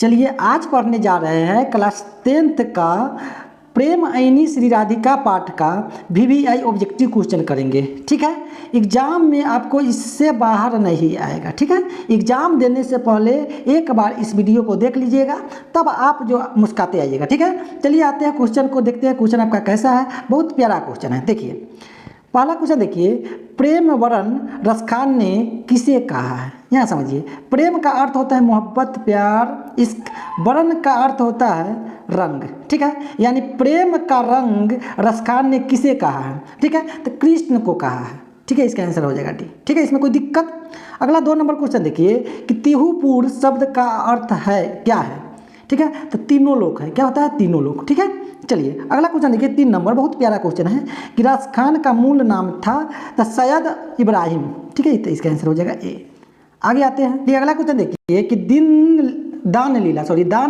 चलिए आज पढ़ने जा रहे हैं क्लास 10th का प्रेम ऐनी श्री राधिका पाठ का VVI ऑब्जेक्टिव क्वेश्चन करेंगे। ठीक है, एग्जाम में आपको इससे बाहर नहीं आएगा। ठीक है, एग्जाम देने से पहले एक बार इस वीडियो को देख लीजिएगा, तब आप जो मुस्कुराते आइएगा। ठीक है, चलिए आते हैं क्वेश्चन को देखते हैं। क्वेश्चन आपका कैसा है, बहुत प्यारा क्वेश्चन है। देखिए पहला क्वेश्चन देखिए, प्रेम वरण रसखान ने किसे कहा है। यहाँ समझिए, प्रेम का अर्थ होता है मोहब्बत, प्यार, इश्क। वरण का अर्थ होता है रंग। ठीक है, यानी प्रेम का रंग रसखान ने किसे कहा है। ठीक है, तो कृष्ण को कहा है। ठीक है, इसका आंसर हो जाएगा डी। ठीक है, इसमें कोई दिक्कत। अगला 2 नंबर क्वेश्चन देखिए कि तिहुपुर शब्द का अर्थ है क्या है। ठीक है, तो तीनों लोग है। क्या होता है, तीनों लोग। ठीक है, चलिए अगला क्वेश्चन देखिए 3 नंबर, बहुत प्यारा क्वेश्चन है कि रसखान का मूल नाम था द सैयद इब्राहिम। ठीक है, तो इसका आंसर हो जाएगा ए। आगे आते हैं, ये अगला क्वेश्चन देखिए कि दान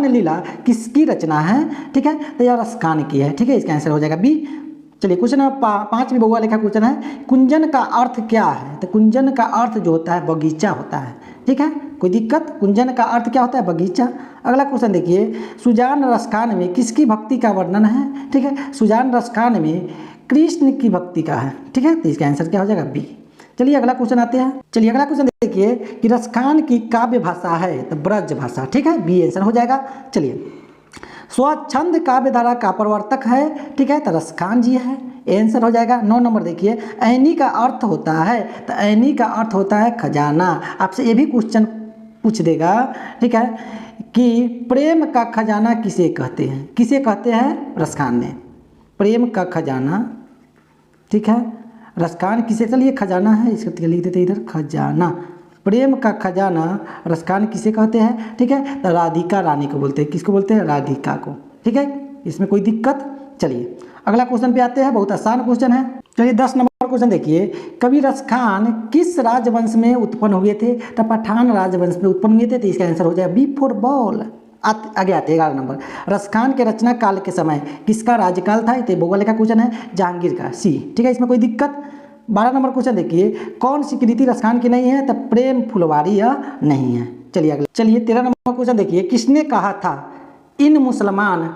लीला किसकी रचना है। ठीक है, तो यह रसखान की है। ठीक है, इसका आंसर हो जाएगा बी। चलिए क्वेश्चन नंबर 5 में बहुआ लिखा क्वेश्चन है, कुंजन का अर्थ क्या है। तो कुंजन का अर्थ जो होता है बगीचा होता है। ठीक है, कोई दिक्कत। कुंजन का अर्थ क्या होता है, बगीचा। अगला क्वेश्चन देखिए, सुजान रसखान में किसकी भक्ति का वर्णन है। ठीक है, सुजान रसखान में कृष्ण की भक्ति का है। ठीक है, तो इसका आंसर क्या हो जाएगा, बी। चलिए अगला क्वेश्चन आते हैं। चलिए अगला क्वेश्चन देखिए कि रसखान की काव्य भाषा है तो ब्रज भाषा। ठीक है, बी आंसर हो जाएगा। चलिए स्वच्छंद काव्य धारा का प्रवर्तक है। ठीक है, तो रसखान जी है, आंसर हो जाएगा। 9 नंबर देखिए, ऐनी का अर्थ होता है, तो ऐनी का अर्थ होता है खजाना। आपसे ये भी क्वेश्चन पूछ देगा। ठीक है, कि प्रेम का खजाना किसे कहते हैं। किसे कहते हैं, रसखान ने। प्रेम का खजाना। ठीक है, रसखान किसे, चलिए खजाना है, इसको लिख देते इधर, खजाना। प्रेम का खजाना रसखान किसे कहते हैं। ठीक है, तो राधिका रानी को बोलते हैं। किसको बोलते हैं, राधिका को। ठीक है, इसमें कोई दिक्कत। चलिए अगला क्वेश्चन पे आते हैं, बहुत आसान क्वेश्चन है। चलिए 10 नंबर क्वेश्चन देखिए, कवि रसखान किस राजवंश में उत्पन्न हुए थे। तो पठान राजवंश में उत्पन्न हुए थे, तो इसका आंसर हो जाएगा बी फॉर बॉल। आगे आते हैं 11 नंबर, रसखान के रचना काल के समय किसका राज्यकाल था। तो भूगोल का क्वेश्चन है, जहांगीर का, सी। ठीक है, इसमें कोई दिक्कत। 12 नंबर क्वेश्चन देखिए, कौन सी कृति रसखान की नहीं है। तो प्रेम फुलवारी या नहीं है। चलिए अगला। चलिए 13 नंबर क्वेश्चन देखिए, किसने कहा था इन मुसलमान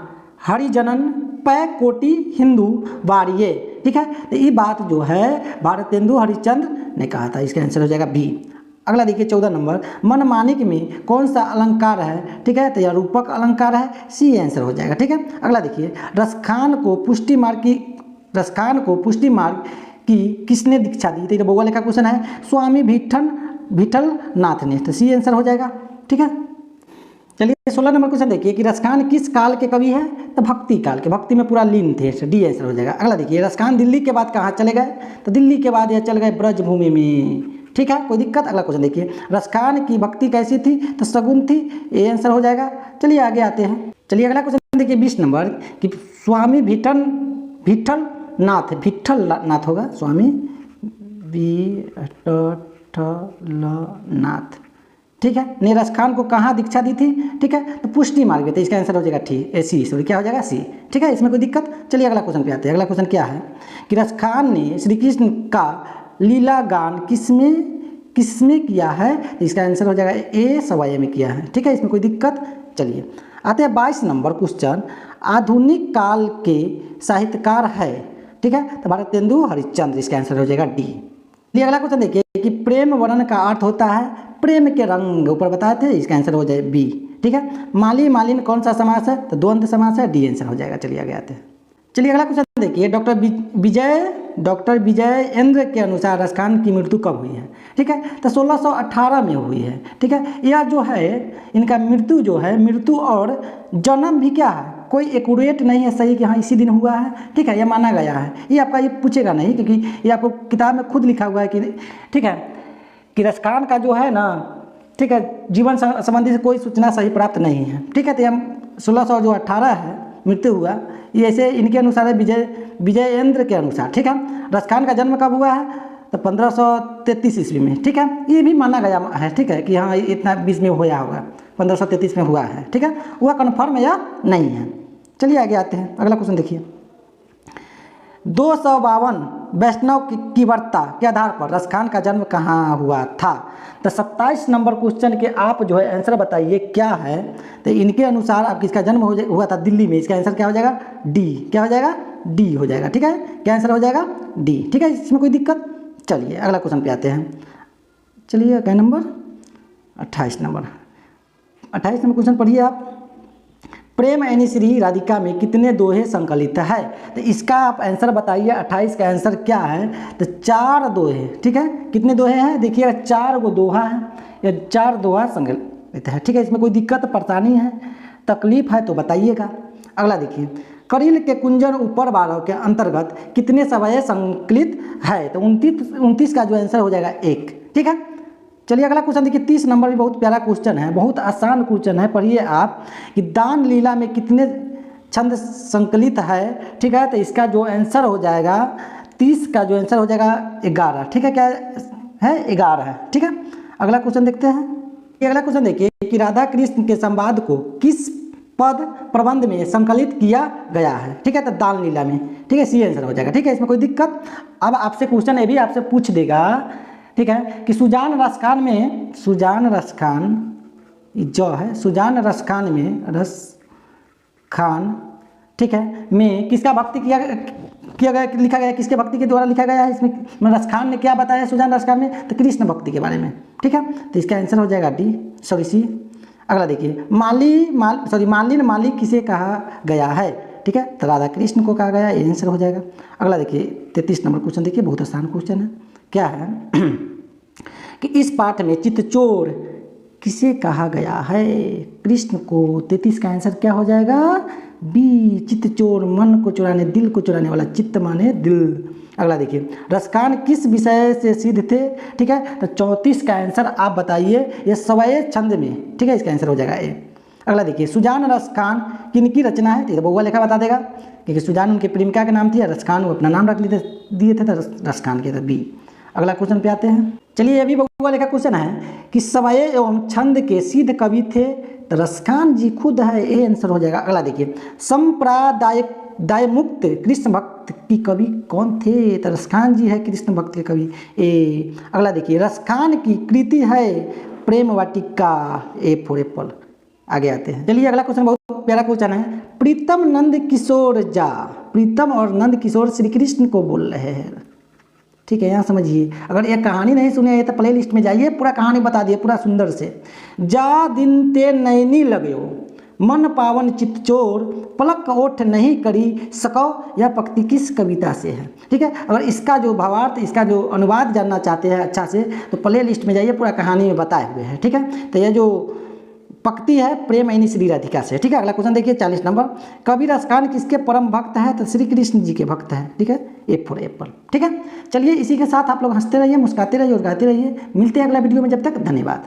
हरिजनन पै कोटि हिंदू वारिये। ठीक है, तो ये बात जो है भारतेंदु हरिश्चंद्र ने कहा था। इसका आंसर हो जाएगा बी। अगला देखिए 14 नंबर, मनमानिक में कौन सा अलंकार है। ठीक है, तो यह रूपक अलंकार है, सी आंसर हो जाएगा। ठीक है, अगला देखिए, रसखान को पुष्टि मार्ग की किसने दीक्षा दी। तो भूगोल का क्वेश्चन है, स्वामी विठल नाथ ने, तो सी आंसर हो जाएगा। ठीक है, चलिए 16 नंबर क्वेश्चन देखिए कि रसखान किस काल के कवि है। तो भक्ति काल के, भक्ति में पूरा लीन थे, डी आंसर हो जाएगा। अगला देखिए, रसखान दिल्ली के बाद कहाँ चले गए। तो दिल्ली के बाद यह चल गए ब्रजभूमि में। ठीक है, कोई दिक्कत। अगला क्वेश्चन देखिए, रसखान की भक्ति कैसी थी। तो सगुन थी, ये आंसर हो जाएगा। चलिए आगे आते हैं। चलिए अगला क्वेश्चन देखिए 20 नंबर कि स्वामी विठल नाथ होगा, स्वामी नाथ। ठीक है, ने रसखान को कहाँ दीक्षा दी थी। ठीक है, तो पुष्टि मार्ग में, तो इसका आंसर हो जाएगा ठीक, सी। सॉरी, क्या हो जाएगा, सी। ठीक है, इसमें कोई दिक्कत। चलिए अगला क्वेश्चन पे आते हैं। अगला क्वेश्चन क्या है कि रसखान ने श्री कृष्ण का लीला गान किसमें किया है। तो इसका आंसर हो जाएगा ए, सवाई में किया है। ठीक है, इसमें कोई दिक्कत। चलिए आते हैं 22 नंबर क्वेश्चन, आधुनिक काल के साहित्यकार है। ठीक है, तो भारतेंदु हरिश्चंद्र, इसका आंसर हो जाएगा डी। ये अगला क्वेश्चन देखिए कि प्रेम वर्ण का अर्थ होता है प्रेम के रंग, ऊपर बताए थे, इसका आंसर हो जाए बी। ठीक है, माली मालिन कौन सा समास है। तो द्वंद्व समास है, डी आंसर हो जाएगा। चलिए आगे आते हैं। चलिए अगला क्वेश्चन देखिए, डॉक्टर विजयेंद्र के अनुसार रसखान की मृत्यु कब हुई है। ठीक है, तो 1618 में हुई है। ठीक है, यह जो है इनका मृत्यु और जन्म भी क्या है, कोई एक्यूरेट नहीं है सही कि हाँ इसी दिन हुआ है। ठीक है, यह माना गया है। ये आपका ये पूछेगा नहीं, क्योंकि ये आपको किताब में खुद लिखा हुआ है कि ठीक है कि रसखान का जो है ना, ठीक है, जीवन संबंधी से कोई सूचना सही प्राप्त नहीं है। ठीक है, तो हम 1618 है मृत्यु हुआ, ये ऐसे इनके अनुसार है, विजयेंद्र के अनुसार। ठीक है, रसखान का जन्म कब हुआ है। तो 1533 ईस्वी में। ठीक है, ये भी माना गया है। ठीक है, कि हाँ इतना बीच में होया होगा, 1533 में हुआ है। ठीक है, वह कन्फर्म या नहीं है। चलिए आगे आते हैं। अगला क्वेश्चन देखिए, 252 वैष्णव की वर्ता के आधार पर रसखान का जन्म कहाँ हुआ था। तो 27 नंबर क्वेश्चन के आप जो है आंसर बताइए क्या है। तो इनके अनुसार आपकी इसका जन्म हुआ था दिल्ली में। इसका आंसर क्या हो जाएगा? डी। क्या हो जाएगा? डी हो जाएगा। ठीक है, क्या आंसर हो जाएगा? डी। ठीक है, इसमें कोई दिक्कत? चलिए अगला क्वेश्चन पे आते हैं। चलिए क्या नंबर? 28 नंबर। 28 नंबर क्वेश्चन पढ़िए आप। प्रेम ऐनी श्री राधिका में कितने दोहे संकलित है? तो इसका आप आंसर बताइए। 28 का आंसर क्या है? तो 4 दोहे। ठीक है, कितने दोहे हैं? देखिएगा 4 गो दोहा है या 4 दोहा संकलित है। ठीक है, इसमें कोई दिक्कत परेशानी है, तकलीफ है तो बताइएगा। अगला देखिए, करील के कुंजन ऊपर 12 के अंतर्गत कितने सवय संकलित है? तो 29 का जो आंसर हो जाएगा 1। ठीक है, चलिए अगला क्वेश्चन देखिए। 30 नंबर भी बहुत प्यारा क्वेश्चन है, बहुत आसान क्वेश्चन है। पढ़िए आप कि दान लीला में कितने छंद संकलित है? ठीक है, तो इसका जो आंसर हो जाएगा 30 का जो आंसर हो जाएगा 11। ठीक है, क्या है? 11 है। ठीक है, अगला क्वेश्चन देखते हैं। अगला क्वेश्चन देखिए कि राधा कृष्ण के संवाद को किस पद प्रबंध में संकलित किया गया है? ठीक है, तो दान लीला में। ठीक है, सी आंसर हो जाएगा। ठीक है, इसमें कोई दिक्कत? अब आपसे क्वेश्चन ये भी आपसे पूछ देगा, ठीक है, कि सुजान रसखान में, सुजान रसखान जो है, सुजान रसखान में, रसखान, ठीक है, में किसका भक्ति किया गया, लिखा गया, किसके भक्ति के द्वारा लिखा गया है? इसमें रसखान ने क्या बताया सुजान रसखान में? तो कृष्ण भक्ति के बारे में। ठीक है, तो इसका आंसर हो जाएगा डी, सॉरी सी। अगला देखिए, मालिन माली किसे कहा गया है? ठीक है, तो राधा कृष्ण को कहा गया, ये आंसर हो जाएगा। अगला देखिए 33 नंबर क्वेश्चन देखिए, बहुत आसान क्वेश्चन है। क्या है कि इस पाठ में चित्तचोर किसे कहा गया है? कृष्ण को। 33 का आंसर क्या हो जाएगा? बी, चित्तचोर, मन को चुराने, दिल को चुराने वाला, चित्त माने दिल। अगला देखिए, रसखान किस विषय से सिद्ध थे? ठीक है, तो 34 का आंसर आप बताइए, ये सवय छंद में। ठीक है, इसका आंसर हो जाएगा ए। अगला देखिए, सुजान रसखान किनकी रचना है? ठीक है, बउआ लेखा बता देगा, क्योंकि सुजान उनके प्रेमिका का नाम थी, रसखान वो अपना नाम रख दिए थे, तो रसखान के, तो बी। अगला क्वेश्चन पे आते हैं। चलिए, अभी बउआ लेखा क्वेश्चन है कि सवय एवं छंद के सिद्ध कवि थे? तो रसखान जी खुद है, ये आंसर हो जाएगा। अगला देखिए, संप्रदाय मुक्त कृष्ण भक्त की कवि कौन थे? तो रसखान जी है कृष्ण भक्त के कवि, ए। अगला देखिए, रसखान की कृति है प्रेम वाटिका, ए फॉर एप्पल। आगे आते हैं। चलिए अगला क्वेश्चन बहुत प्यारा क्वेश्चन है। प्रीतम नंद किशोर जा, प्रीतम और नंद किशोर श्री कृष्ण को बोल रहे हैं। ठीक है, यहाँ समझिए। अगर ये कहानी नहीं सुने तो प्ले लिस्ट में जाइए, पूरा कहानी बता दिए पूरा सुंदर से। जा दिन ते नैनी लग्यो, मन पावन चित्तचोर, पलक ओठ नहीं करी सको, यह पंक्ति किस कविता से है? ठीक है, अगर इसका जो भावार्थ, इसका जो अनुवाद जानना चाहते हैं अच्छा से, तो प्ले लिस्ट में जाइए, पूरा कहानी में बताए हुए हैं। ठीक है, तो यह जो पंक्ति है प्रेम ऐनी श्री राधिका से। ठीक है, अगला क्वेश्चन देखिए 40 नंबर। कबीर रसखान किसके परम भक्त है? तो श्री कृष्ण जी के भक्त हैं। ठीक है, ए फॉर एप्पल। ठीक है, चलिए इसी के साथ आप लोग हंसते रहिए, मुस्कुराते रहिए और गाते रहिए। मिलते हैं अगला वीडियो में, जब तक धन्यवाद।